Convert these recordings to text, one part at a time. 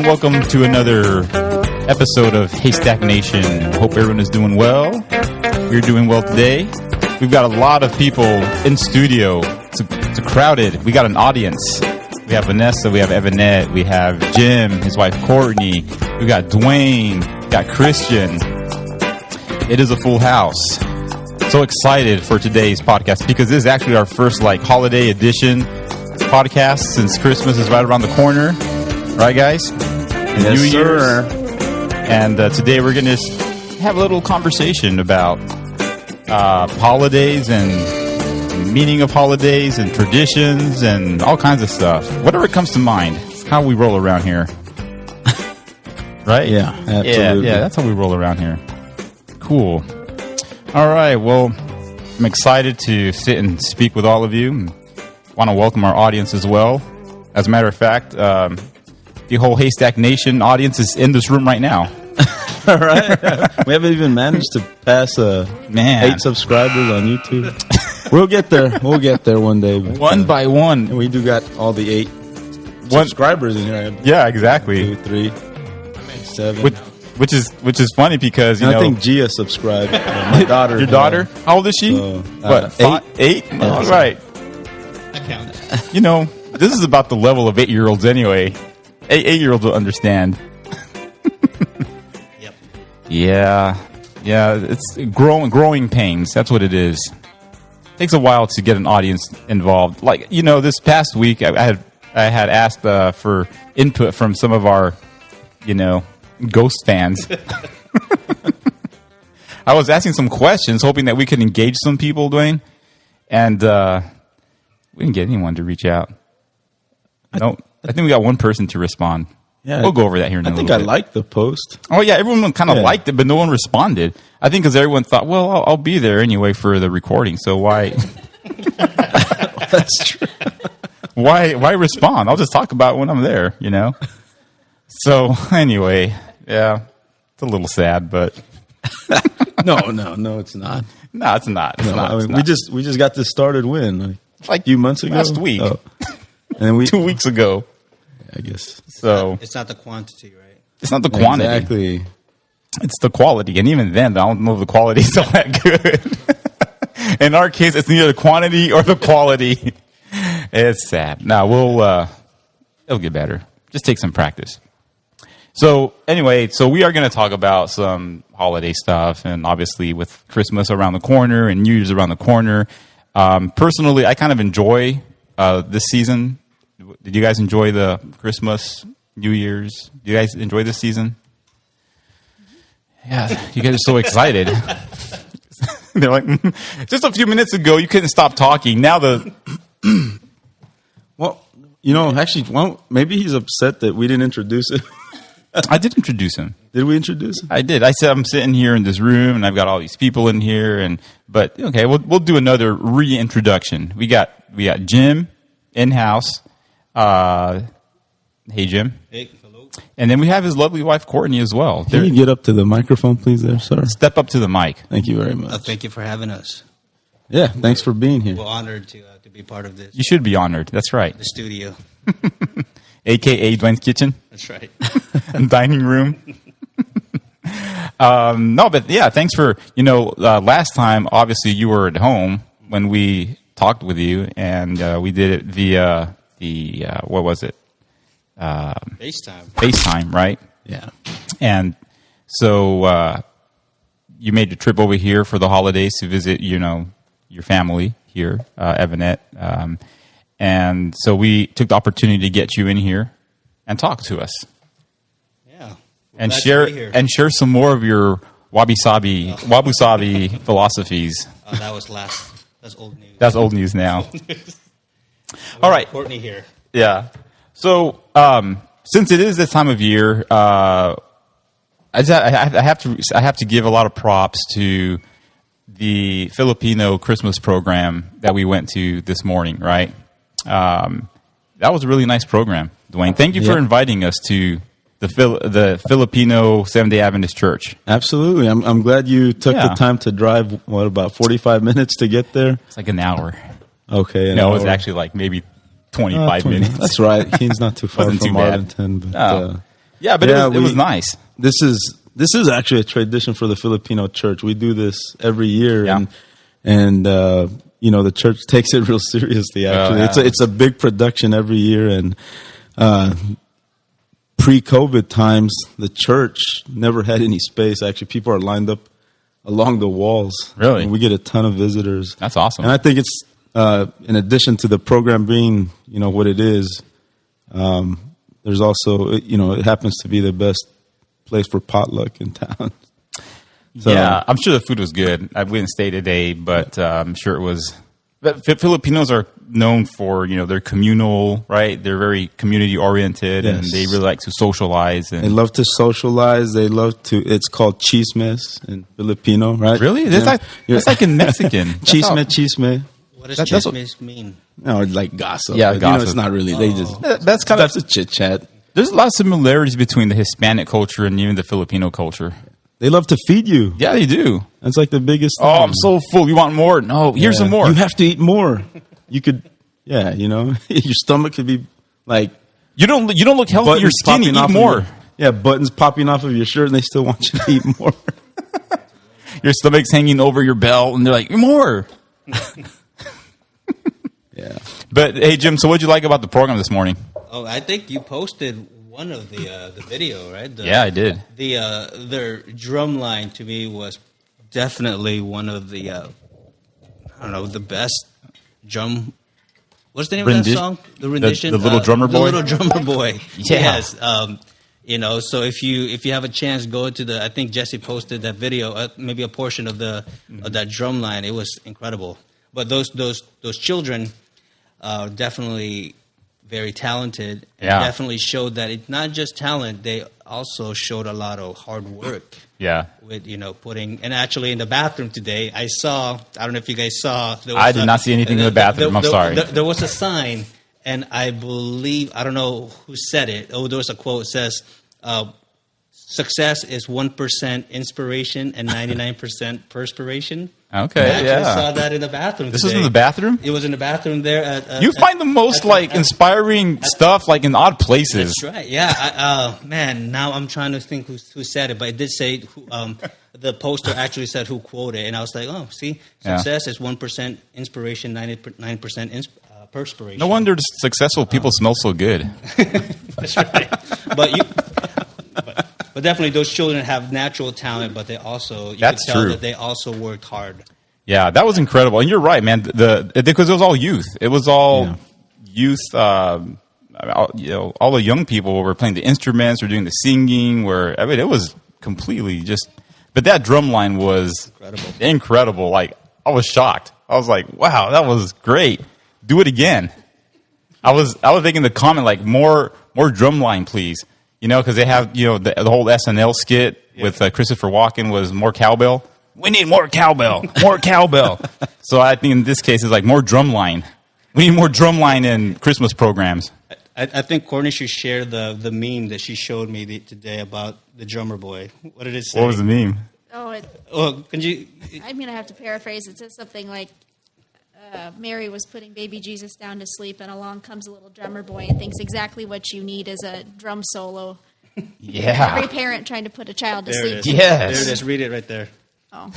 welcome to another episode of Haystack Nation. Hope everyone is doing well. We're doing well today. We've got a lot of people in studio. It's crowded. We got an audience. We have Vanessa, we have Evanette, we have Jim, his wife Courtney, we got Dwayne, we got Christian. It is a full house. So excited for today's podcast because this is actually our first holiday edition podcast since Christmas is right around the corner. Right, guys? Yes, New sir. Year's. And today we're going to have a little conversation about holidays and meaning of holidays and traditions and all kinds of stuff. Whatever comes to mind. It's how we roll around here. Right? Yeah, absolutely. Yeah, that's how we roll around here. Cool. All right, well, I'm excited to sit and speak with all of you. Want to welcome our audience as well. As a matter of fact, the whole Haystack Nation audience is in this room right now. All right. We haven't even managed to pass 8 subscribers on YouTube. We'll get there. We'll get there one day. But, one by one. And we do got all the 8 subscribers in here. Yeah, exactly. 2, 3, 7. Which is funny because, I think Gia subscribed. My daughter. Your daughter? How old is she? What? 8? Yeah, all right. I counted. This is about the level of 8-year-olds anyway. 8-year-olds will understand. Yep. Yeah. It's growing pains. That's what it is. Takes a while to get an audience involved. This past week, I had asked for input from some of our, Ghost fans. I was asking some questions, hoping that we could engage some people, Dwayne, and we didn't get anyone to reach out. I think we got one person to respond. Yeah, we'll go over that here in a little bit. I think I liked the post. Oh, yeah, everyone kind of liked it, but no one responded. I think because everyone thought, well, I'll be there anyway for the recording, so why... That's true. Why respond? I'll just talk about it when I'm there, So, anyway, yeah, it's a little sad, but... No, it's not. No, it's not. It's not. We just got this started when? Like a few months ago? Last week. Oh. And then 2 weeks ago. I guess. So it's not the quantity, right? It's not the quantity. Exactly. It's the quality. And even then, I don't know if the quality is all that good. In our case, it's neither the quantity or the quality. It's sad. Now, it'll get better. Just take some practice. So, anyway, we are going to talk about some holiday stuff. And obviously, with Christmas around the corner and New Year's around the corner. Personally, I kind of enjoy this season. Did you guys enjoy the Christmas, New Year's? Do you guys enjoy this season? Yeah, you guys are so excited. They're like, just a few minutes ago, you couldn't stop talking. Now Well, actually, maybe he's upset that we didn't introduce him. I did introduce him. Did we introduce him? I did. I said I'm sitting here in this room, and I've got all these people in here. But okay, we'll do another reintroduction. We got Jim in house. Hey, Jim. Hey, hello. And then we have his lovely wife Courtney as well. Can you get up to the microphone, please, there, sir? Step up to the mic. Thank you very much. Thank you for having us. Yeah, thanks for being here. We're honored to be part of this. You should be honored. That's right. The studio. AKA Dwayne's kitchen. That's right. And dining room. No, but yeah, thanks for, last time, obviously you were at home when we talked with you, and we did it via what was it? FaceTime, right? Yeah. And so you made the trip over here for the holidays to visit, your family here, Evanette. And so we took the opportunity to get you in here and talk to us. Yeah. And share some more of your wabi-sabi philosophies. That was last. That's old news. That's old news now. All right. Courtney here. Yeah. So since it is this time of year, I have to give a lot of props to the Filipino Christmas program that we went to this morning, right? That was a really nice program, Dwayne. Thank you for inviting us to the Filipino Seventh-day Adventist Church. Absolutely. I'm glad you took the time to drive, about 45 minutes to get there? It's like an hour. Okay. No, it was actually like maybe 25 minutes. That's right. He's not too far from Arlington. But, Yeah, but it was nice. This is actually a tradition for the Filipino church. We do this every year, and the church takes it real seriously. Actually, it's a big production every year, and pre-COVID times, the church never had any space. Actually, people are lined up along the walls. Really, and we get a ton of visitors. That's awesome. And I think it's in addition to the program being what it is. There's also it happens to be the best place for potluck in town. So, yeah, I'm sure the food was good. I wouldn't stay today, but I'm sure it was. But Filipinos are known for they're communal, right? They're very community oriented, and they really like to socialize. And they love to socialize. They love to. It's called chismes in Filipino, right? Really? That's like in Mexican. Chisme. What does chismes mean? No, it's like gossip. Yeah, gossip. It's not really. They just that's a chit chat. There's a lot of similarities between the Hispanic culture and even the Filipino culture. They love to feed you. Yeah, they do. That's like the biggest thing. Oh, I'm so full. You want more? No, here's some more. You have to eat more. You could, your stomach could be like. You don't look healthy. You're skinny. Eat more. Buttons popping off of your shirt, and they still want you to eat more. Your stomach's hanging over your belt, and they're like, more. Yeah. But hey, Jim. So, what'd you like about the program this morning? Oh, I think you posted one of the video, right? Yeah, I did. Their drum line to me was definitely one of the the best drum. What's the name of that song? The rendition, the little drummer boy. The little drummer boy. Yeah. Yes. So if you have a chance, go to I think Jesse posted that video, maybe a portion of of that drum line. It was incredible. But those children are definitely very talented, and definitely showed that it's not just talent. They also showed a lot of hard work. Yeah, with putting, and actually in the bathroom today, I don't know if you guys saw. I did not see anything in the bathroom. I'm sorry. There was a sign, and I don't know who said it. Oh, there was a quote that says, "Success is 1% inspiration and 99% perspiration." Okay, I actually saw that in the bathroom. This was in the bathroom? It was in the bathroom there. You find the most inspiring stuff in odd places. That's right. Yeah. Man, now I'm trying to think who said it, but it did say the poster actually said who quoted it, and I was like, oh, see, success is 1% inspiration, 99% perspiration. No wonder successful people smell so good. That's right. But definitely, those children have natural talent, but they also That's can tell true. that they also worked hard. Yeah, that was incredible, and you're right, man. Because it was all youth. It was all youth. All the young people were playing the instruments, or doing the singing. It was completely just. But that drum line was incredible. Like, I was shocked. I was like, wow, that was great. Do it again. I was making the comment more drum line, please. Because they have, the whole SNL skit with Christopher Walken was more cowbell. We need more cowbell, more cowbell. So I think in this case it's more drum line. We need more drum line in Christmas programs. I think Courtney should share the meme that she showed me today about the drummer boy. What did it say? What was the meme? Can you? I'm going to have to paraphrase. It says something like, Mary was putting baby Jesus down to sleep, and along comes a little drummer boy and thinks exactly what you need is a drum solo. Yeah. Every parent trying to put a child to sleep. Yes. There it is. Read it right there. Oh,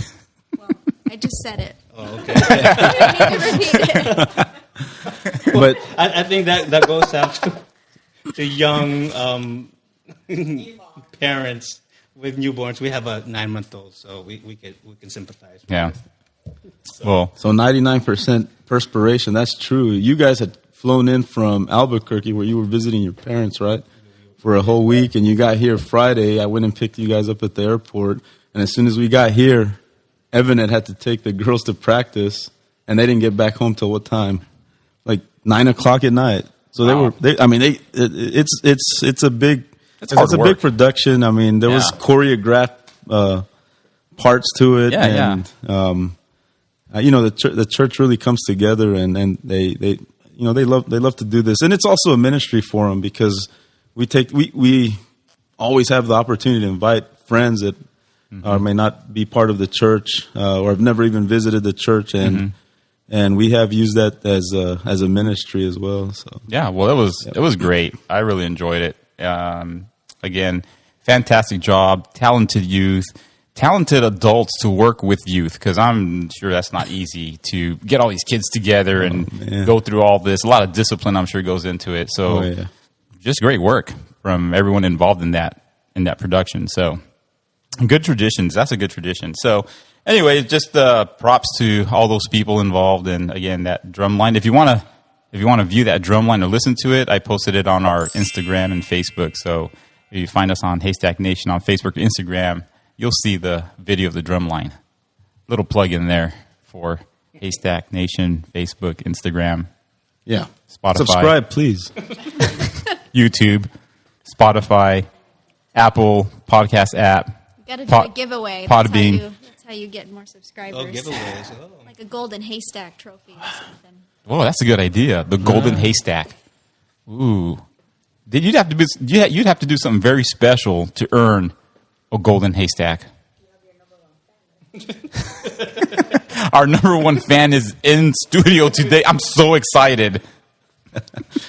well, I just said it. Oh, okay. You need to repeat it. But I think that goes out to young parents with newborns. We have a 9-month-old, so we can sympathize. Yeah. So 99% perspiration. That's true. You guys had flown in from Albuquerque where you were visiting your parents, right? For a whole week, and you got here Friday. I went and picked you guys up at the airport, and as soon as we got here, Evan had to take the girls to practice, and they didn't get back home till what time? 9:00 at night. So it's a big big production. I mean, there was choreographed parts to it, the church really comes together, and they love to do this, and it's also a ministry for them because we always have the opportunity to invite friends that may not be part of the church or have never even visited the church, and we have used that as a ministry as well. So yeah, well, it was great. I really enjoyed it. Again, fantastic job, talented youth, talented adults to work with youth, because I'm sure that's not easy to get all these kids together and go through all this. A lot of discipline, I'm sure, goes into it. So just great work from everyone involved in that production. So good traditions. That's a good tradition. So anyway, just props to all those people involved. And again, that drum line. If you want to view that drum line or listen to it, I posted it on our Instagram and Facebook. So if you find us on Haystack Nation on Facebook or Instagram, you'll see the video of the drum line. Little plug in there for Haystack Nation, Facebook, Instagram. Yeah. Spotify. Subscribe, please. YouTube, Spotify, Apple Podcast app. You got to do a giveaway. Podbean. That's how you get more subscribers. Oh, giveaways. Oh. Like a golden haystack trophy or something. Whoa, that's a good idea. The golden haystack. Ooh. You'd have to do something very special to earn a golden haystack. Our number one fan is in studio today. I'm so excited.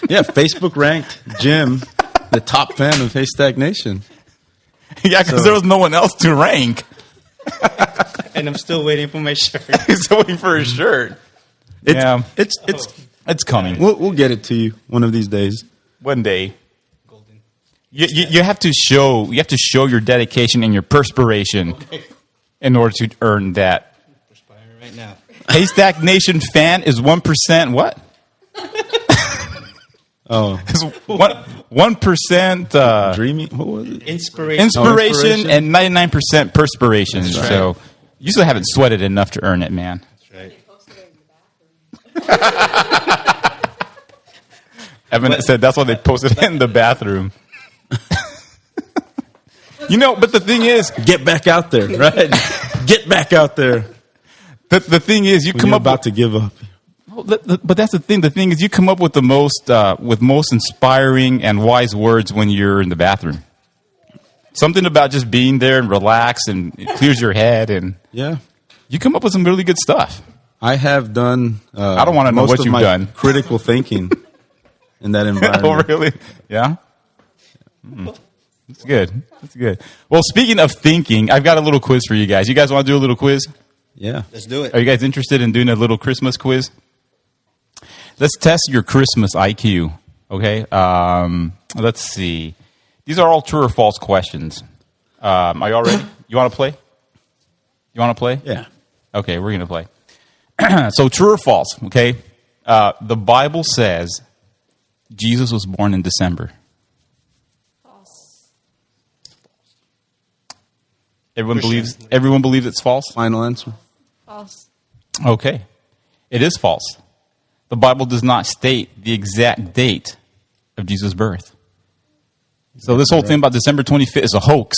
Yeah, Facebook ranked Jim the top fan of Haystack Nation. Yeah, because there was no one else to rank. And I'm still waiting for my shirt. He's waiting for his shirt. It's coming. We'll get it to you one of these days. One day. You have to show your dedication and your perspiration in order to earn that. Perspiring right now. Haystack Nation fan is 1% what? Oh, 1% dreaming. What was it? Inspiration and 99% perspiration. Right. So you still haven't sweated enough to earn it, man. That's right. Evan said that's why they posted it in the bathroom. But the thing is, get back out there, right? Get back out there. The thing is, you come up about to give up. But that's the thing. The thing is, you come up with the most inspiring and wise words when you're in the bathroom. Something about just being there and relax, and it clears your head, and you come up with some really good stuff. I have done. I don't want to know what you've done. Critical thinking in that environment. Oh, really? Yeah. That's good. That's good. Well, speaking of thinking, I've got a little quiz for you guys. You guys want to do a little quiz? Yeah. Let's do it. Are you guys interested in doing a little Christmas quiz? Let's test your Christmas IQ. Okay. Let's see. These are all true or false questions. Are you all ready? You want to play? Yeah. Okay, we're going to play. So true or false, okay? The Bible says Jesus was born in December. False. Everyone believes it's false? Final answer. False. Okay. It is false. The Bible does not state the exact date of Jesus' birth. So this whole thing about December 25th is a hoax.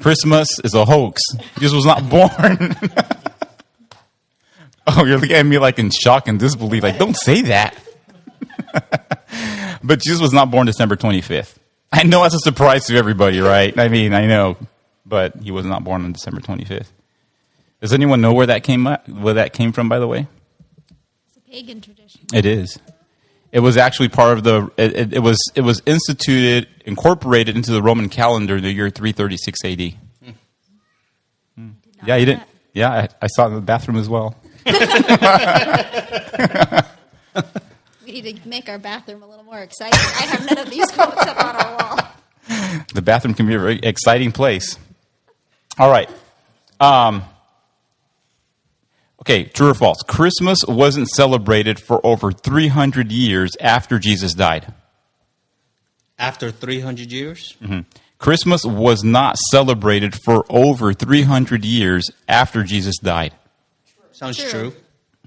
Christmas is a hoax. Jesus was not born. Oh, you're looking at me like in shock and disbelief. Like, don't say that. But Jesus was not born December 25th. I know that's a surprise to everybody, right? I mean, I know. But he was not born on December 25th. Does anyone know where that came from, by the way? It's a pagan tradition. It is. It was actually part of the. It was incorporated into the Roman calendar in the year 336 AD. Yeah, you didn't. Yeah, I saw it in the bathroom as well. We need to make our bathroom a little more exciting. I have none of these quotes up on our wall. The bathroom can be a very exciting place. All right. Okay, true or false? Christmas wasn't celebrated for over 300 years after Jesus died. After 300 years? Mm-hmm. Christmas was not celebrated for over 300 years after Jesus died. Sounds true.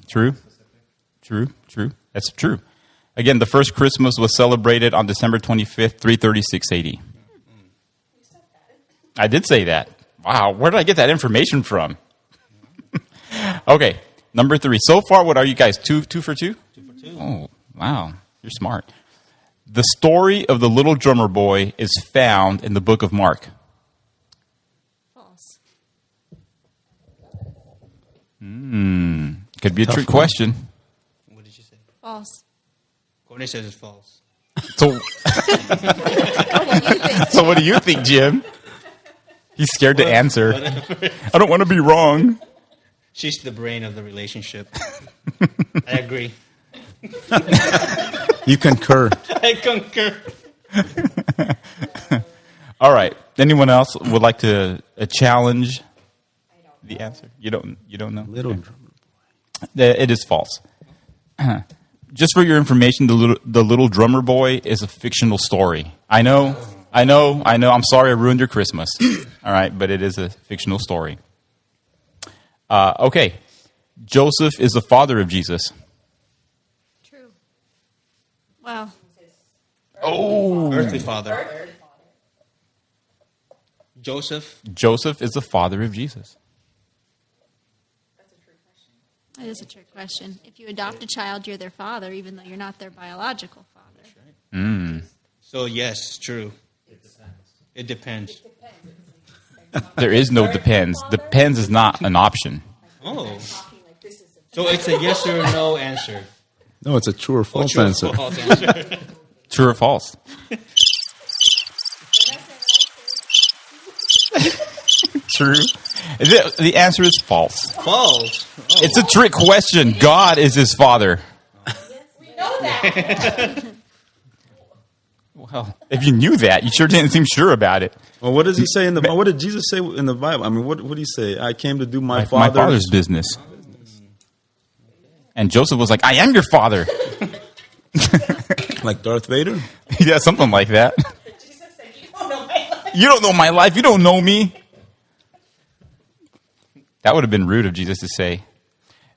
True? True. That's true. Again, the first Christmas was celebrated on December 25th, 336 AD. I did say that. Wow, where did I get that information from? Okay, number 3. So far, what are you guys? 2 for 2? 2 for 2. Oh, wow. You're smart. The story of the little drummer boy is found in the book of Mark. False. Could be a trick question. What did you say? False. Courtney says it's false. So, so what do you think, Jim? He's scared to answer. I don't want to be wrong. She's the brain of the relationship. I agree. You concur. I concur. All right. Anyone else would like to challenge the answer? You don't know? Little Okay. drummer boy. It is false. Just for your information, the little drummer boy is a fictional story. I know. I'm sorry I ruined your Christmas. All right, but it is a fictional story. Okay. Joseph is the father of Jesus. True. Well, Earthly father. Joseph. Joseph is the father of Jesus. that is a trick question. If you adopt a child, you're their father, even though you're not their biological father. So yes, true. It depends. There is no depends. Depends is not an option. Oh. So it's a yes or no answer. No, it's a true or false True or answer. false answer. True or false? True. The answer is false. False. Oh. It's a trick question. God is his father. We know that. Well, if you knew that, you sure didn't seem sure about it. Well, what does he say in the Bible? What did Jesus say in the Bible? I mean, what did he say? I came to do my Father's business. And Joseph was like, I am your father. Like Darth Vader? Yeah, something like that. Jesus said, you don't know my life. You don't know my life. You don't know me. That would have been rude of Jesus to say.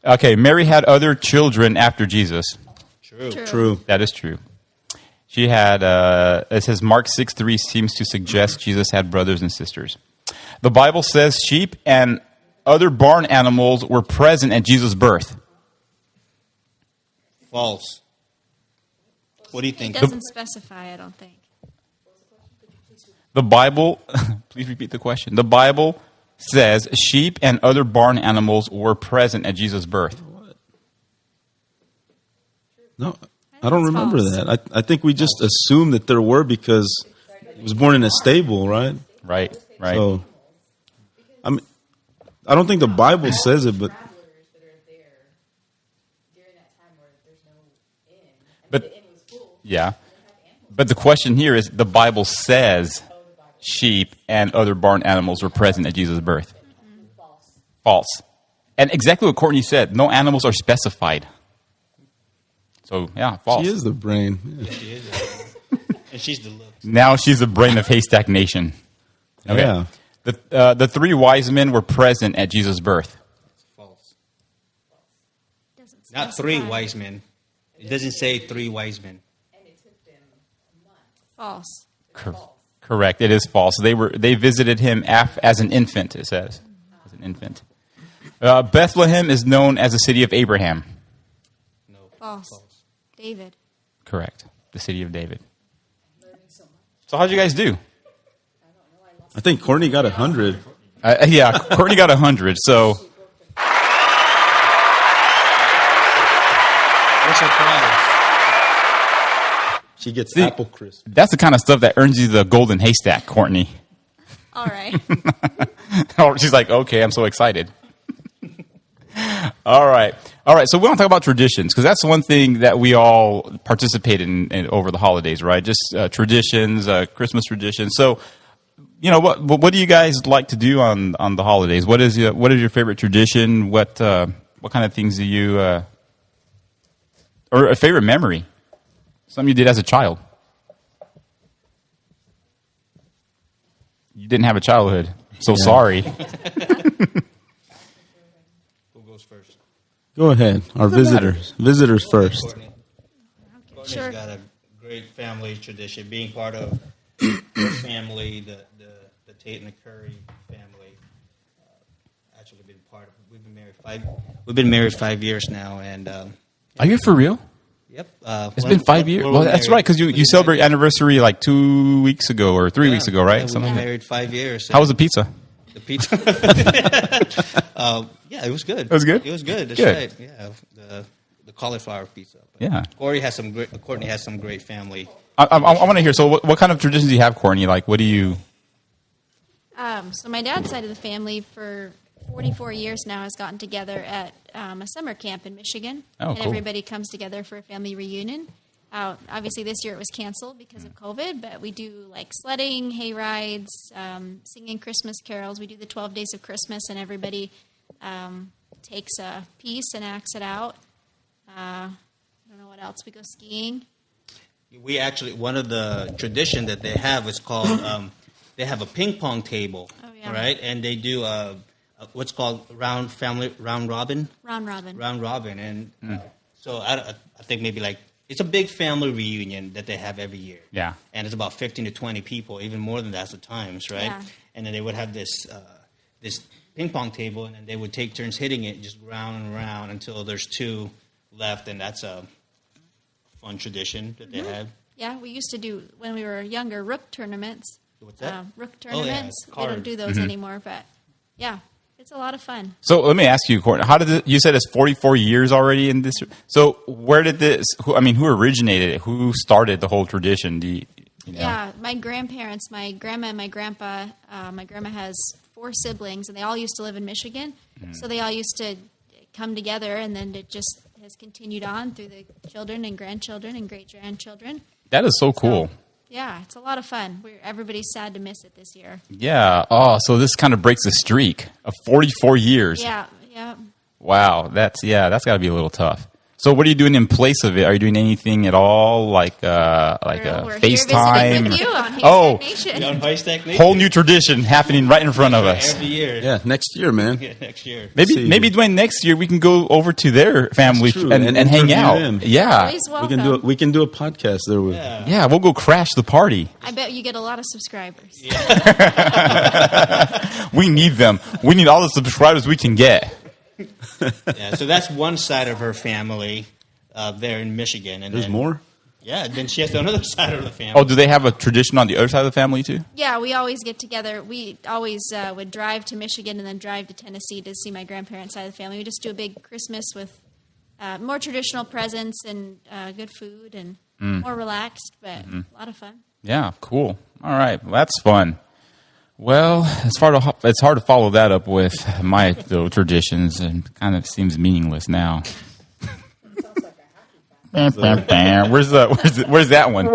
Okay, Mary had other children after Jesus. True. That is true. She had, it says Mark 6:3 seems to suggest Jesus had brothers and sisters. The Bible says sheep and other barn animals were present at Jesus' birth. False. What do you It think? doesn't specify, I don't think. The Bible, please repeat the question. The Bible says sheep and other barn animals were present at Jesus' birth. No, I don't It's remember false. that. I think we just assumed that there were because he was born in a stable, right? Right, right. So, I mean, I don't think the Bible says it, but Travelers that are there during that time where there's no inn. I mean, But- the inn was full. Yeah. But the question here is the Bible says sheep and other barn animals were present at Jesus' birth. False. False. And exactly what Courtney said. No animals are specified. So, yeah, false. she is the brain. Yeah. She is. And she's the look. Now she's the brain of Haystack Nation. Okay. Yeah. The three wise men were present at Jesus' birth. False. Doesn't Not three specify. wise men. It doesn't say three wise men. And it took them a month. False. Correct. It is false. They visited him as an infant, it says. As an infant. Bethlehem is known as the city of Abraham. No. False. David. Correct. The city of David. So how'd you guys do? I think Courtney got 100. Yeah, Courtney got 100. So What a surprise. She gets See- apple crisp. that's the kind of stuff that earns you the golden haystack, Courtney. All right. Oh, she's like, okay, I'm so excited. All right. So we want to talk about traditions because that's one thing that we all participate in over the holidays, right? Just traditions, Christmas traditions. So, what do you guys like to do on the holidays? What is your favorite tradition? What kind of things do you or a favorite memory? Something you did as a child. You didn't have a childhood. So sorry. Who goes first? Go ahead. Our visitors. Visitors first. Courtney. Courtney's Sure. got a great family tradition. Being part of the family, the Tate and the Curry family. Actually, been part of. We've been married 5 years now, and Are you for real? yep. It's been 5 years. Well, that's right, because you celebrate anniversary like 2 weeks ago or 3 weeks ago, right? Yeah, we've Something been like that. married 5 years. How was the pizza? the pizza? Yeah, it was good. It was good? It was good. That's Good. right. Yeah, the cauliflower pizza. But Yeah. Courtney has some great family I want to hear. So, what kind of traditions do you have, Courtney? Like, what do you? So my dad's side of the family for 44 years now has gotten together at a summer camp in Michigan. Oh, and cool. everybody comes together for a family reunion. Obviously, this year it was canceled because of COVID, but we do like sledding, hay rides, singing Christmas carols. We do the 12 Days of Christmas, and everybody takes a piece and acts it out. I don't know what else. We go skiing. We actually, one of the tradition that they have is called, they have a ping pong table, right? And they do what's called round robin. Round robin. Round robin. And so I think maybe like, it's a big family reunion that they have every year. Yeah. And it's about 15 to 20 people, even more than that at times, right? Yeah. And then they would have this ping pong table, and then they would take turns hitting it just round and round until there's two left, and that's a fun tradition that they have. Yeah, we used to do, when we were younger, rook tournaments. What's that? Rook tournaments. Oh, yeah, We don't cards. do those anymore, but yeah, it's a lot of fun. So let me ask you, Courtney. How did you said it's 44 years already in this? So where did this? Who originated it? Who started the whole tradition? Do you know? Yeah, my grandparents, my grandma and my grandpa. My grandma has 4 siblings, and they all used to live in Michigan. So they all used to come together, and then it just has continued on through the children and grandchildren and great-grandchildren. That is so cool. Yeah, it's a lot of fun. Everybody's sad to miss it this year. Yeah. Oh, so this kind of breaks the streak of 44 years. Yeah. Wow. That's got to be a little tough. So what are you doing in place of it? Are you doing anything at all, like We're FaceTime? here visiting with you on Haystack Oh. Nation. On Haystack Nation. Whole new tradition happening right in front of us. Every year. Yeah, next year, man. Yeah, next year. Maybe Dwayne, next year we can go over to their family That's true, and hang interview out. them. Yeah. Always We welcome. can do a podcast there with. Yeah, we'll go crash the party. I bet you get a lot of subscribers. We need them. We need all the subscribers we can get. Yeah, so that's one side of her family there in Michigan. And There's then, more? Yeah, then she has another side of the family. Oh, do they have a tradition on the other side of the family too? Yeah, we always get together. We always would drive to Michigan and then drive to Tennessee to see my grandparents' side of the family. We just do a big Christmas with more traditional presents and good food and more relaxed, but a lot of fun. Yeah, cool. All right, well, that's fun. Well, it's hard to follow that up with my little traditions, and kind of seems meaningless now. Where's that one?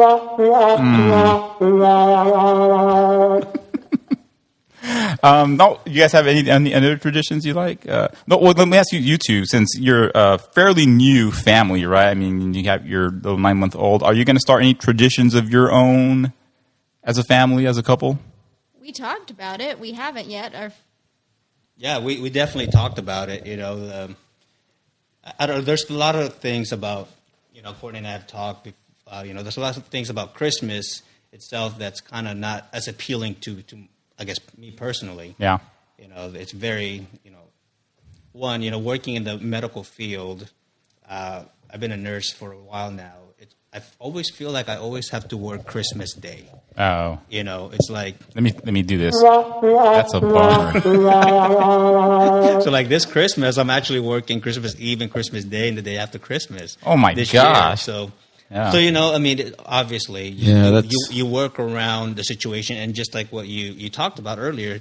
No, you guys have any other traditions you like? No. Well, let me ask you two, since you're a fairly new family, right? I mean, you have your little 9-month-old. Are you going to start any traditions of your own as a family, as a couple? We talked about it. We haven't yet. Yeah, we definitely talked about it. You know, there's a lot of things about, Courtney and I have talked. There's a lot of things about Christmas itself that's kind of not as appealing to I guess me personally. Yeah. It's very one. Working in the medical field. I've been a nurse for a while now. I always feel like I always have to work Christmas Day. Oh. It's like let me do this. That's a bummer. So like this Christmas, I'm actually working Christmas Eve and Christmas Day and the day after Christmas. Oh my this gosh. Year. Yeah. So I mean, obviously, you work around the situation, and just like what you talked about earlier,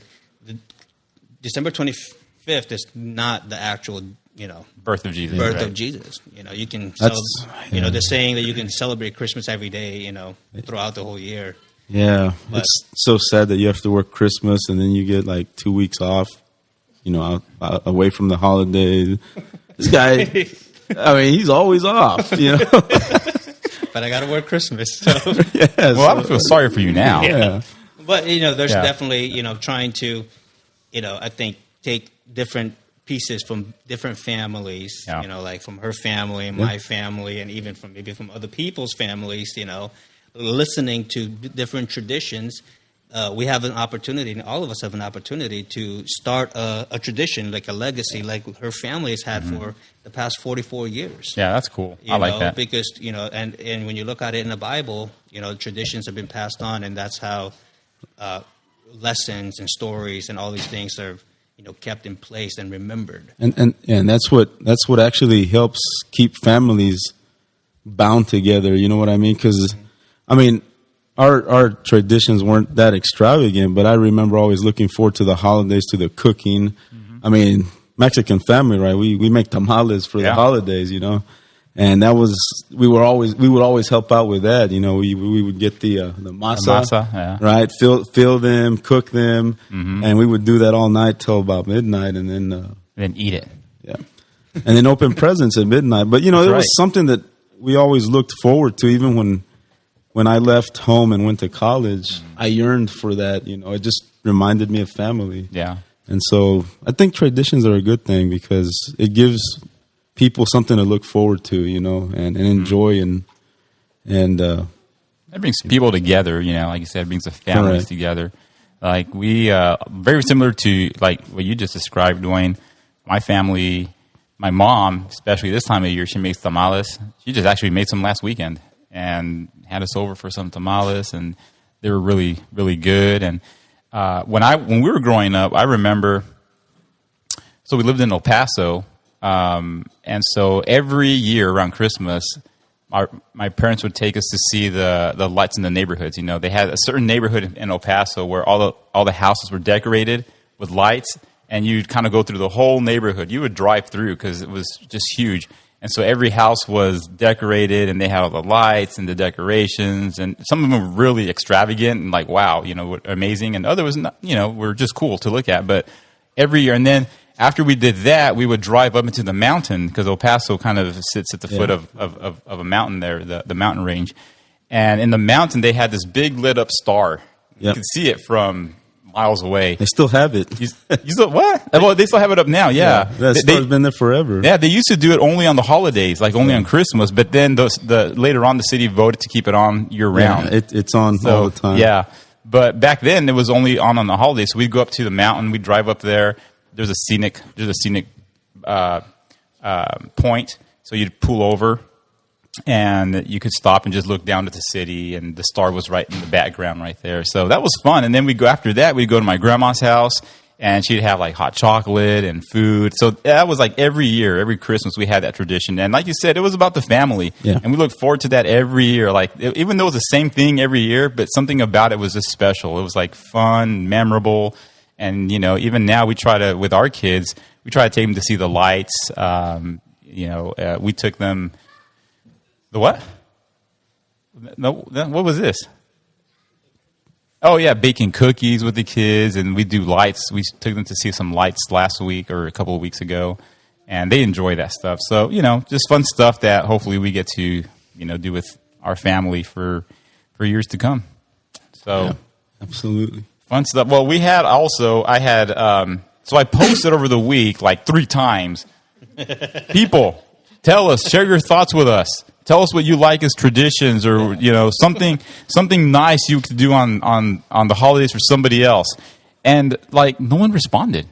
December 25th is not the actual birth of Jesus. Birth right? of Jesus. You can they're saying that you can celebrate Christmas every day, throughout the whole year. Yeah, it's so sad that you have to work Christmas and then you get like 2 weeks off, away from the holidays. This guy, I mean, he's always off, But I got to work Christmas. So. Well, I feel sorry for you now. Yeah. But, there's definitely, trying to, I think take different pieces from different families, like from her family and my family, and even from other people's families, listening to different traditions. We have an opportunity, and all of us have an opportunity to start a tradition, like a legacy, like her family has had for the past 44 years. Yeah, that's cool. I like that. Because, and when you look at it in the Bible, traditions have been passed on, and that's how lessons and stories and all these things are, kept in place and remembered. And that's what actually helps keep families bound together. You know what I mean? Because I mean, our traditions weren't that extravagant, but I remember always looking forward to the holidays, to the cooking. Mm-hmm. I mean, Mexican family, right? We make tamales for the holidays, you know, and that was we would always help out with that. You know, we would get the masa, right? Fill them, cook them, and we would do that all night till about midnight, and then eat it. Yeah, and then open presents at midnight. But you know, it was something that we always looked forward to, even when I left home and went to college. I yearned for that. You know, it just reminded me of family. Yeah. And so I think traditions are a good thing because it gives people something to look forward to, you know, and enjoy and it brings people together, you know, like you said, it brings the families together. Like we, very similar to like what you just described, Dwayne. My family, my mom, especially this time of year, she makes tamales. She just actually made some last weekend and had us over for some tamales, and they were really, really good. And when we were growing up, I remember, so we lived in El Paso, and so every year around Christmas, my parents would take us to see the lights in the neighborhoods. You know, they had a certain neighborhood in El Paso where all the houses were decorated with lights, and you'd kind of go through the whole neighborhood. You would drive through because it was just huge. And so every house was decorated, and they had all the lights and the decorations, and some of them were really extravagant and like, wow, you know, amazing. And others, you know, were just cool to look at. But every year, and then after we did that, we would drive up into the mountain because El Paso kind of sits at the foot of a mountain there, the mountain range. And in the mountain, they had this big lit up star. Yep. You could see it from miles away. They still have it. You still, what? Well, they still have it up now, yeah. That star's been there forever. Yeah, they used to do it only on the holidays, like only on Christmas, but then later on the city voted to keep it on year-round. Yeah, it's on all the time. Yeah, but back then it was only on the holidays, so we'd go up to the mountain, we'd drive up there. There's a scenic point, so you'd pull over, and you could stop and just look down at the city, and the star was right in the background right there. So that was fun. And then we'd go to my grandma's house, and she'd have like hot chocolate and food. So that was like every year, every Christmas we had that tradition. And like you said, it was about the family. Yeah. And we looked forward to that every year. Like even though it was the same thing every year, but something about it was just special. It was like fun, memorable. And, you know, even now with our kids, we try to take them to see the lights. We took them. The what? No, what was this? Oh, yeah, baking cookies with the kids, and we do lights. We took them to see some lights last week or a couple of weeks ago, and they enjoy that stuff. So, you know, just fun stuff that hopefully we get to, you know, do with our family for years to come. So, yeah, absolutely. Fun stuff. Well, so I posted over the week like 3 times. People, tell us, share your thoughts with us. Tell us what you like as traditions, or you know something nice you could do on the holidays for somebody else. And like no one responded.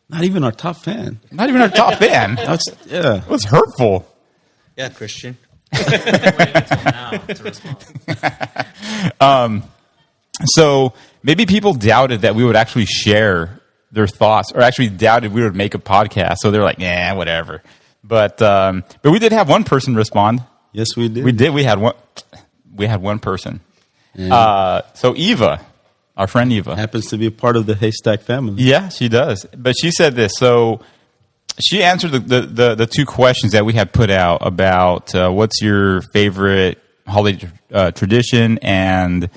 Not even our top fan. It was hurtful. Yeah, Christian. So maybe people doubted that we would actually share their thoughts, or actually doubted we would make a podcast. So they're like, "Yeah, whatever." But we did have one person respond. Yes, we did. We did. We had one person. Yeah. So Eva, our friend Eva, happens to be a part of the Haystack family. Yeah, she does. But she said this. So she answered the 2 questions that we had put out about what's your favorite holiday tradition, and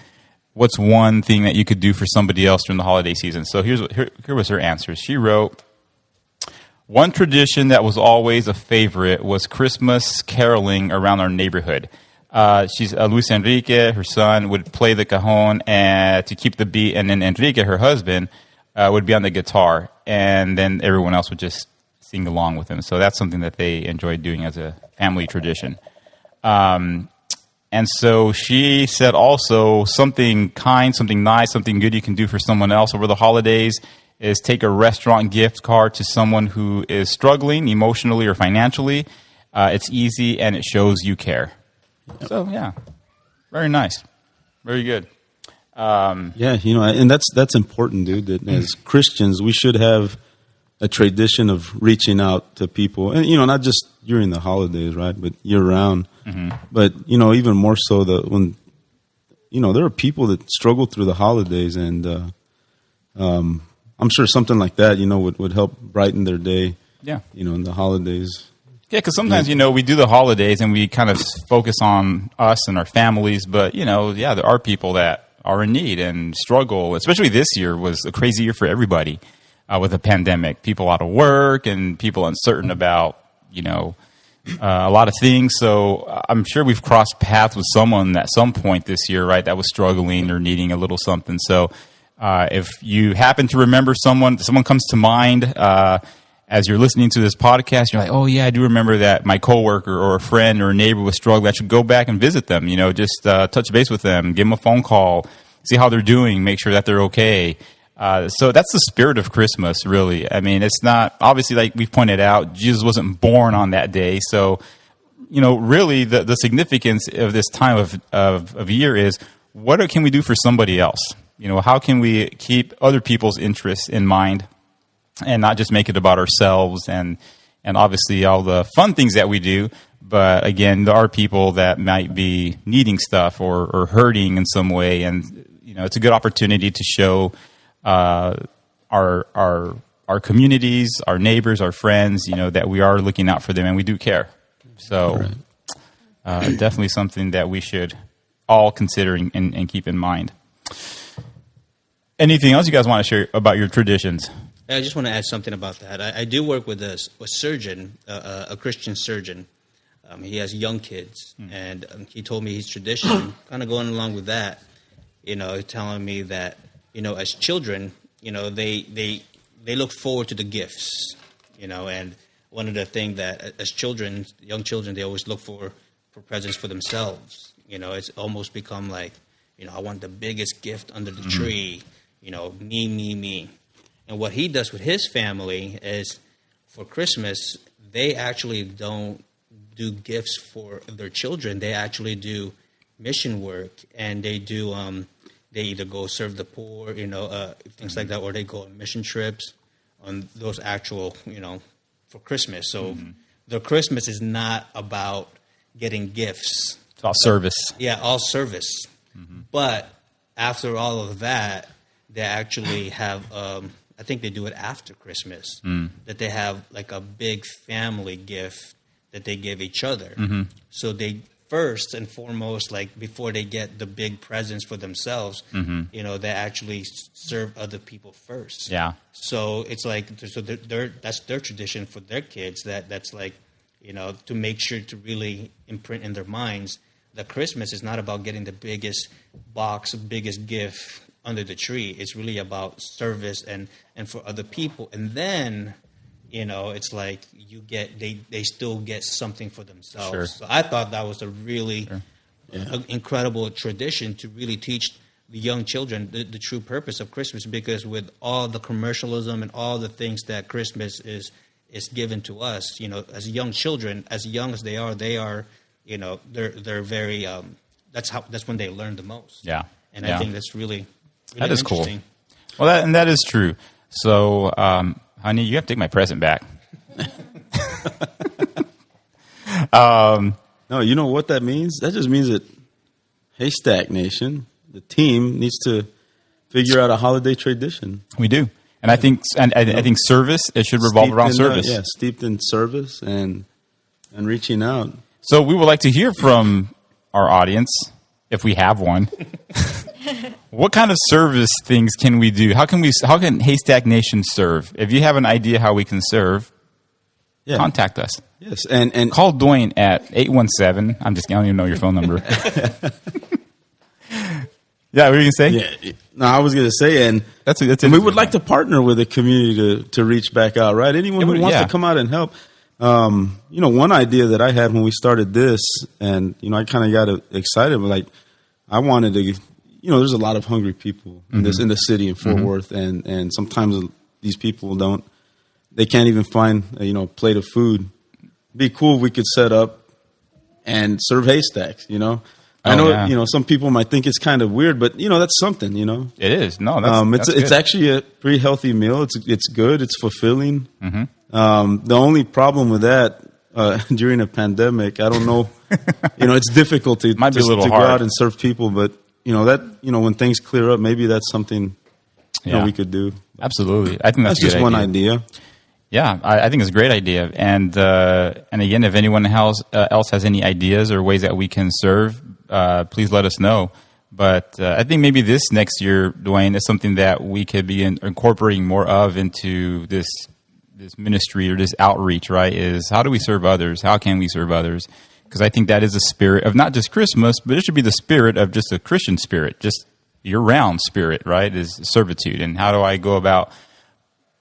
what's one thing that you could do for somebody else during the holiday season. So here was her answer. She wrote, one tradition that was always a favorite was Christmas caroling around our neighborhood. Luis Enrique, her son, would play the cajon to keep the beat, and then Enrique, her husband, would be on the guitar, and then everyone else would just sing along with him. So that's something that they enjoyed doing as a family tradition. And so she said also something kind, something nice, something good you can do for someone else over the holidays is take a restaurant gift card to someone who is struggling emotionally or financially. It's easy, and it shows you care. So, yeah, very nice. Very good. Yeah, you know, and that's important, dude, that as Christians, we should have a tradition of reaching out to people. And, you know, not just during the holidays, right, but year-round. Mm-hmm. But, you know, even more so when there are people that struggle through the holidays, and I'm sure something like that, would help brighten their day. Yeah. In the holidays. Yeah, because sometimes, we do the holidays and we kind of focus on us and our families, but, there are people that are in need and struggle. Especially this year was a crazy year for everybody with the pandemic. People out of work and people uncertain about, a lot of things. So I'm sure we've crossed paths with someone at some point this year, right, that was struggling or needing a little something. So if you happen to remember someone comes to mind as you're listening to this podcast, you're like, oh, yeah, I do remember that my coworker or a friend or a neighbor was struggling. I should go back and visit them, just touch base with them, give them a phone call, see how they're doing, make sure that they're okay. So that's the spirit of Christmas, really. I mean, it's not, obviously, like we've pointed out, Jesus wasn't born on that day. So, really the significance of this time of year is what can we do for somebody else? How can we keep other people's interests in mind and not just make it about ourselves and obviously all the fun things that we do. But again, there are people that might be needing stuff or hurting in some way. And, it's a good opportunity to show our communities, our neighbors, our friends, that we are looking out for them and we do care. So definitely something that we should all consider and keep in mind. Anything else you guys want to share about your traditions? I just want to add something about that. I do work with a surgeon, a Christian surgeon. He has young kids, and he told me his tradition, kind of going along with that, telling me that, as children, they look forward to the gifts, and one of the things that as children, young children, they always look for presents for themselves. It's almost become like, I want the biggest gift under the tree, me. And what he does with his family is for Christmas, they actually don't do gifts for their children. They actually do mission work, and they do, they either go serve the poor, things like that, or they go on mission trips on those actual, for Christmas. So their Christmas is not about getting gifts. It's all service. Yeah, all service. But after all of that, they actually have, I think they do it after Christmas, that they have like a big family gift that they give each other. So they first and foremost, like before they get the big presents for themselves, they actually serve other people first. Yeah. So it's like, so that's their tradition for their kids. That's like, to make sure to really imprint in their minds that Christmas is not about getting the biggest box, biggest gift under the tree. It's really about service and for other people. And then, it's like they still get something for themselves. Sure. So I thought that was a really incredible tradition to really teach the young children the true purpose of Christmas, because with all the commercialism and all the things that Christmas is given to us, as young children, as young as they are, they're very, that's when they learn the most. Yeah. And I think that's really that is cool. interesting. Well, that is true. So, honey, you have to take my present back. No, you know what that means? That just means that Haystack Nation, the team, needs to figure out a holiday tradition. We do. And I think service, it should revolve around service. Steeped in service and reaching out. So we would like to hear from our audience, if we have one. What kind of service things can we do? How can Haystack Nation serve? If you have an idea how we can serve, contact us. Yes, and call Dwayne at 817. I'm just, I don't even know your phone number. Yeah, what were you going to say? Yeah, no, I was going to say, and we would like to partner with the community to reach back out, right? Anyone who wants to come out and help. One idea that I had when we started this, and I kind of got excited, like I wanted to, there's a lot of hungry people in the city in Fort Worth, and sometimes these people they can't even find a plate of food. It'd be cool if we could set up and serve haystacks. I know, some people might think it's kind of weird, but that's something. It is. No, that's it's actually a pretty healthy meal. It's good. It's fulfilling. The only problem with that during a pandemic, I don't know. It's difficult to go out and serve people, but when things clear up, maybe that's something we could do. Absolutely. I think that's just one idea. Yeah, I think it's a great idea. And again, if anyone else has any ideas or ways that we can serve, please let us know. But I think maybe this next year, Dwayne, is something that we could be incorporating more of into this ministry or this outreach, right? Is how do we serve others? How can we serve others? Because I think that is the spirit of not just Christmas, but it should be the spirit of just a Christian spirit, just year-round spirit, right? Is servitude. And how do I go about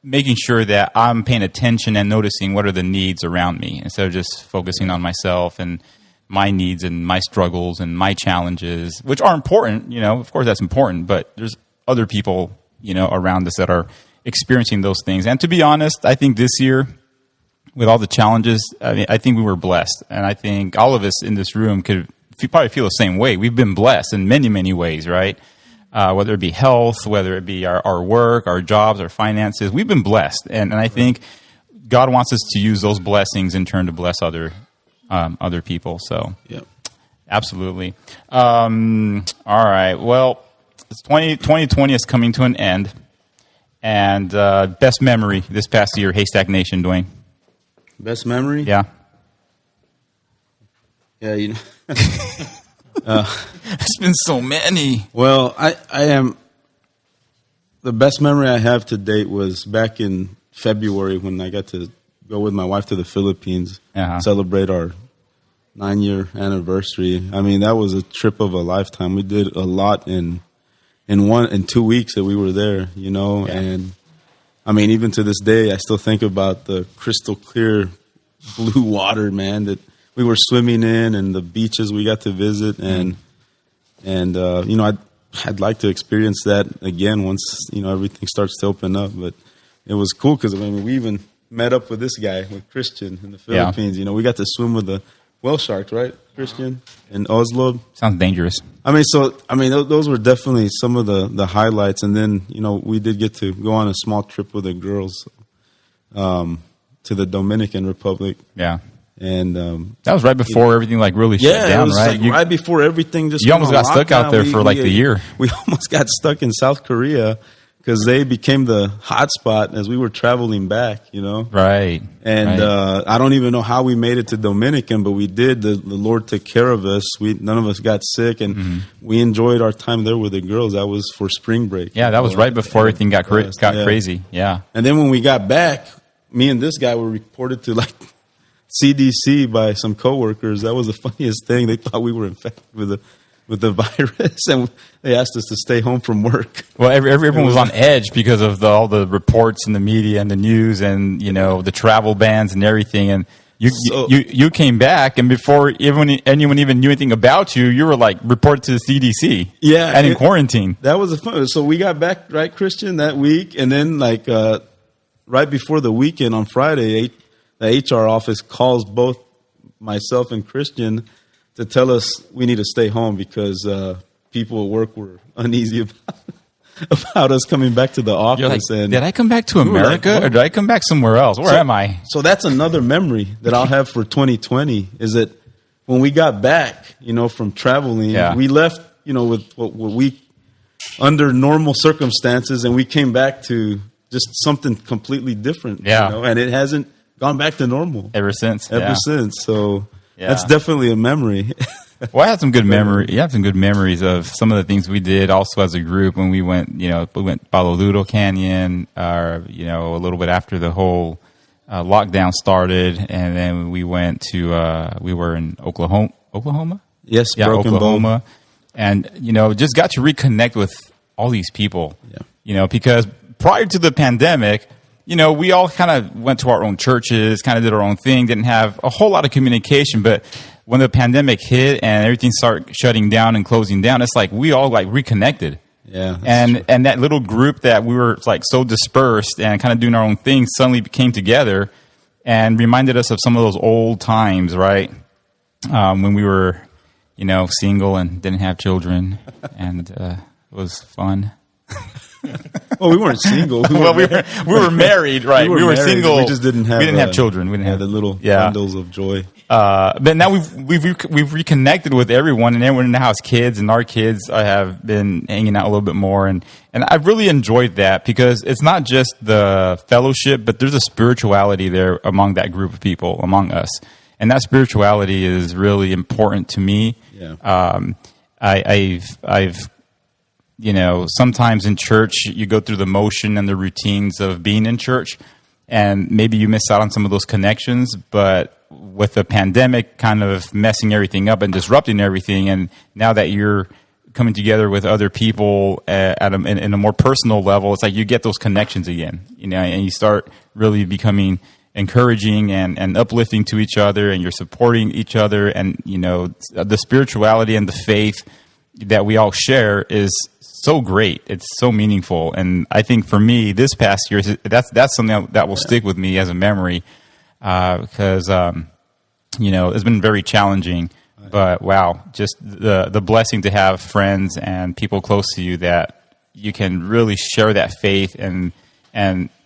making sure that I'm paying attention and noticing what are the needs around me instead of just focusing on myself and my needs and my struggles and my challenges, which are important. Of course that's important, but there's other people, around us that are experiencing those things. And to be honest, I think this year, with all the challenges, I think we were blessed. And I think all of us in this room could probably feel the same way. We've been blessed in many, many ways, right? Whether it be health, whether it be our work, our jobs, our finances, we've been blessed. And I think God wants us to use those blessings in turn to bless other people. So, absolutely. All right. Well, it's 2020 is coming to an end. And best memory this past year, Haystack Nation, Dwayne. Best memory? Yeah. Yeah, It's been so many. Well, I am. The best memory I have to date was back in February when I got to go with my wife to the Philippines, celebrate our 9-year anniversary. I mean, that was a trip of a lifetime. We did a lot in 2 weeks that we were there, and I mean, even to this day, I still think about the crystal clear blue water, man, that we were swimming in, and the beaches we got to visit, and I'd like to experience that again once everything starts to open up. But it was cool because we even met up with this guy, with Christian, in the Philippines. We got to swim with the whale sharks, right, Christian, in Oslo. Sounds dangerous. Those were definitely some of the highlights. And then we did get to go on a small trip with the girls to the Dominican Republic. Yeah. And that was right before everything really shut down, right? Right before everything just you almost got stuck out there for the year. We almost got stuck in South Korea because they became the hot spot as we were traveling back, Right. And I don't even know how we made it to Dominican, but we did. The Lord took care of us. None of us got sick, and we enjoyed our time there with the girls. That was for spring break. Yeah, that was right before everything got crazy. Yeah. And then when we got back, me and this guy were reported to CDC by some coworkers. That was the funniest thing. They thought we were infected with the virus, and they asked us to stay home from work. Well, everyone was on edge because of all the reports in the media and the news, and the travel bans and everything. And you came back, and before anyone even knew anything about you, you were reported to the CDC. Yeah, and in quarantine. That was the fun. So we got back, right, Christian, that week, and then right before the weekend on Friday, the HR office calls both myself and Christian to tell us we need to stay home because people at work were uneasy about us coming back to the office. Did I come back to America or did I come back somewhere else? Where am I? So that's another memory that I'll have for 2020 is that when we got back, from traveling, we left, with what we under normal circumstances, and we came back to just something completely different. Yeah. And it hasn't gone back to normal ever since. So that's definitely a memory. Well, I had some good memory. You have some good memories of some of the things we did also as a group when we went, Palo Duro Canyon, a little bit after the whole lockdown started. And then we went to, we were in Oklahoma? Yes, yeah, Oklahoma. Bone. And, just got to reconnect with all these people, because prior to the pandemic, we all kind of went to our own churches, kind of did our own thing, didn't have a whole lot of communication. But when the pandemic hit and everything started shutting down and closing down, it's we all reconnected. Yeah. And that little group that we were so dispersed and kind of doing our own thing suddenly came together and reminded us of some of those old times, right? When we were, single and didn't have children, and it was fun. Well, we weren't single. We were married, right? We were married, single. We just didn't have children. We didn't have the little bundles of joy. But now we've reconnected with everyone, and everyone in the house, kids and our kids, have been hanging out a little bit more, and I've really enjoyed that because it's not just the fellowship, but there's a spirituality there among that group of people, among us, and that spirituality is really important to me. Yeah. I've sometimes in church you go through the motion and the routines of being in church, and maybe you miss out on some of those connections, but with the pandemic kind of messing everything up and disrupting everything, and now that you're coming together with other people in a more personal level, it's like you get those connections again, and you start really becoming encouraging and uplifting to each other, and you're supporting each other, and the spirituality and the faith that we all share is so great. It's so meaningful, and I think for me this past year, that's something that will stick with me as a memory. Because it's been very challenging, but wow, just the blessing to have friends and people close to you that you can really share that faith and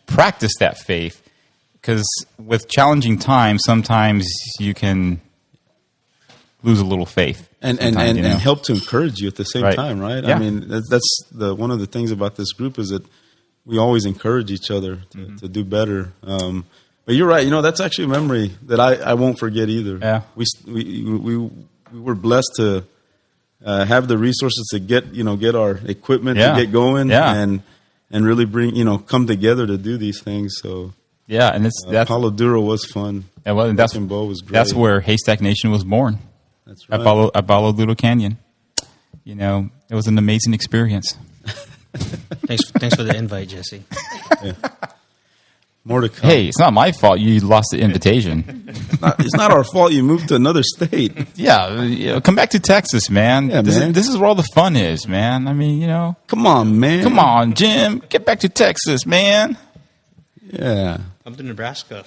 practice that faith. Because with challenging times, sometimes you can lose a little faith, and help to encourage you at the same time, right? Yeah. I mean, that's one of the things about this group is that we always encourage each other to do better. But you're right. That's actually a memory that I won't forget either. Yeah. We were blessed to have the resources to get our equipment to get going and really bring come together to do these things. So and Palo Duro was fun. And that's Bo was great. That's where Haystack Nation was born. That's right. At Palo Duro Canyon. It was an amazing experience. Thanks for the invite, Jesse. Yeah. More to come. Hey, it's not my fault you lost the invitation. It's not our fault you moved to another state. Yeah, come back to Texas, man. Yeah, This is where all the fun is, man. I mean, Come on, man. Come on, Jim. Get back to Texas, man. Yeah. Come to Nebraska.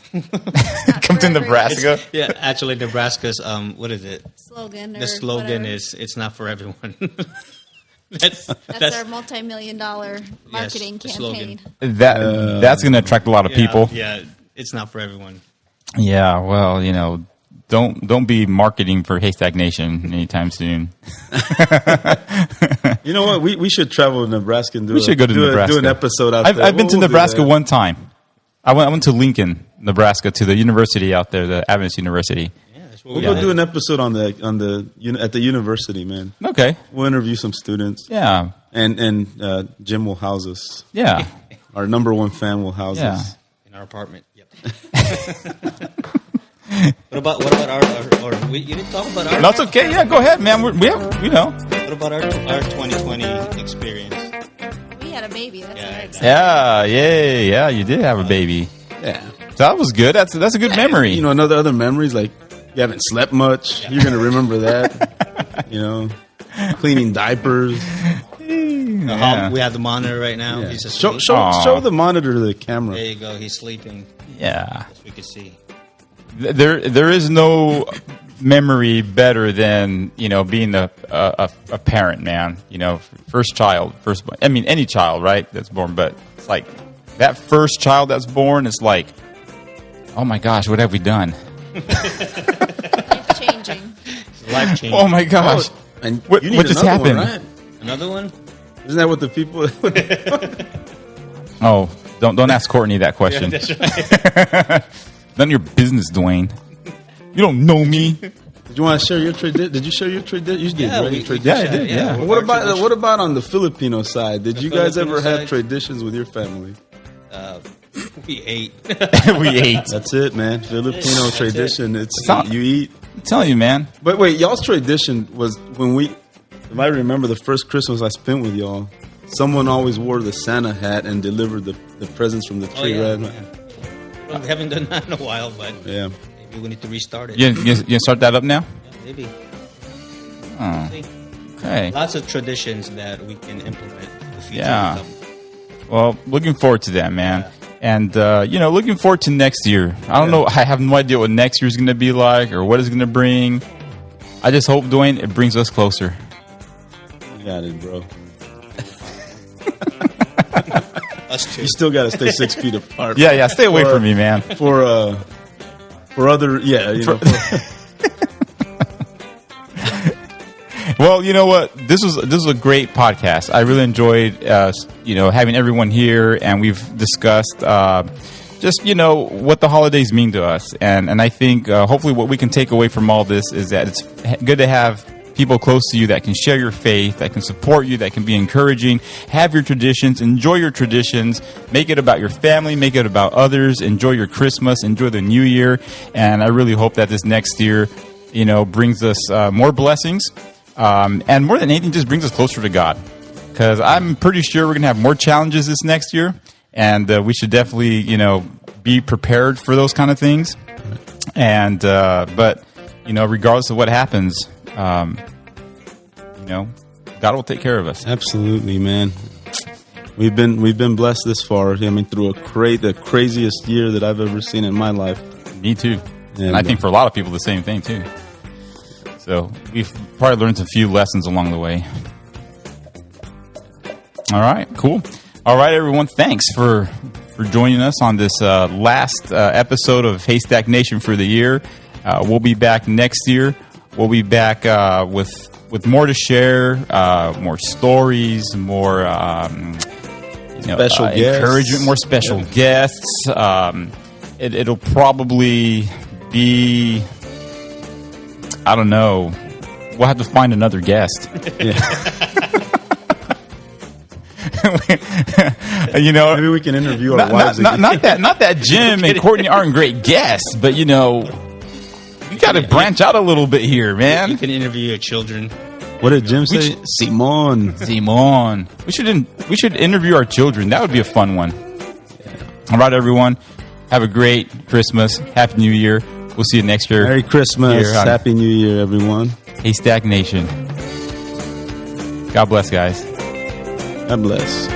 Come to Nebraska. Actually, Nebraska's what is it? Slogan. The slogan whatever. is "It's not for everyone." That's our multi-million-dollar marketing campaign. That's going to attract a lot of people. Yeah, it's not for everyone. Yeah, well, don't be marketing for Haystack Nation anytime soon. You know what? We should travel to Nebraska and do an episode out there. I've been to Nebraska one time. I went to Lincoln, Nebraska, to the university out there, the Adventist University. We'll go do an episode at the university, man. Okay. We'll interview some students. Yeah. And Jim will house us. Yeah. Our number one fan will house us. In our apartment. Yep. What about our you didn't talk about our... No, it's okay. Yeah, go ahead, man. We have. What about our 2020 experience? We had a baby. That's Yeah, you did have a baby. Yeah. So that was good. That's a good memory. Other memories, like you haven't slept much. You're going to remember that. Cleaning diapers. We have the monitor right now. Yeah. He's just show the monitor to the camera. There you go. He's sleeping. Yeah. As we can see. There is no memory better than being a parent, man. First child, any child, right? That's born, but it's like that first child that's born. It's like, oh my gosh, what have we done? Life changing. Life changing. Oh my gosh! And what just happened? One, right? Another one? Isn't that what the people? Oh, don't ask Courtney that question. Yeah, that's right. None of your business, Dwayne. You don't know me. Did you want to share your tradition? Did you share your tradition? You did, right? Yeah, I did. Yeah. Well, what about on the Filipino side? Did you guys ever have traditions with your family? We ate. We ate. That's it, man. Filipino tradition. You eat. I'm telling you, man. But wait, y'all's tradition was if I remember the first Christmas I spent with y'all, someone always wore the Santa hat and delivered the presents from the tree, right? Yeah. Well, we haven't done that in a while, but yeah. Maybe we need to restart it. You start that up now? Yeah, maybe. Oh. Okay. Lots of traditions that we can implement. Yeah. Well, looking forward to that, man. Yeah. And, looking forward to next year. I don't know. I have no idea what next year's going to be like or what it's going to bring. I just hope, Dwayne, it brings us closer. You got it, bro. Us too. You still got to stay 6 feet apart. Yeah. Stay away from me, man. For other, Well, you know what? This was a great podcast. I really enjoyed, having everyone here, and we've discussed just what the holidays mean to us, and I think hopefully what we can take away from all this is that it's good to have people close to you that can share your faith, that can support you, that can be encouraging. Have your traditions, enjoy your traditions, make it about your family, make it about others, enjoy your Christmas, enjoy the New Year, and I really hope that this next year, brings us more blessings. And more than anything, just brings us closer to God. Because I'm pretty sure we're going to have more challenges this next year. And we should definitely, be prepared for those kind of things. And, but, regardless of what happens, God will take care of us. Absolutely, man. We've been blessed this far. I mean, through the craziest year that I've ever seen in my life. Me too. And I think for a lot of people, the same thing too. So we've probably learned a few lessons along the way. All right, cool. All right, everyone. Thanks for joining us on this last episode of Haystack Nation for the year. We'll be back next year. We'll be back with more to share, more stories, more special encouragement, more special guests. It'll probably be, I don't know. We'll have to find another guest. Maybe we can interview our wives again. Not that Jim and Courtney aren't great guests, but you got to branch out a little bit here, man. You can interview your children. What did Jim say? Simon. We should interview our children. That would be a fun one. All right, everyone. Have a great Christmas. Happy New Year. We'll see you next year. Merry Christmas. Happy New Year, everyone. Haystack Nation. God bless, guys. God bless.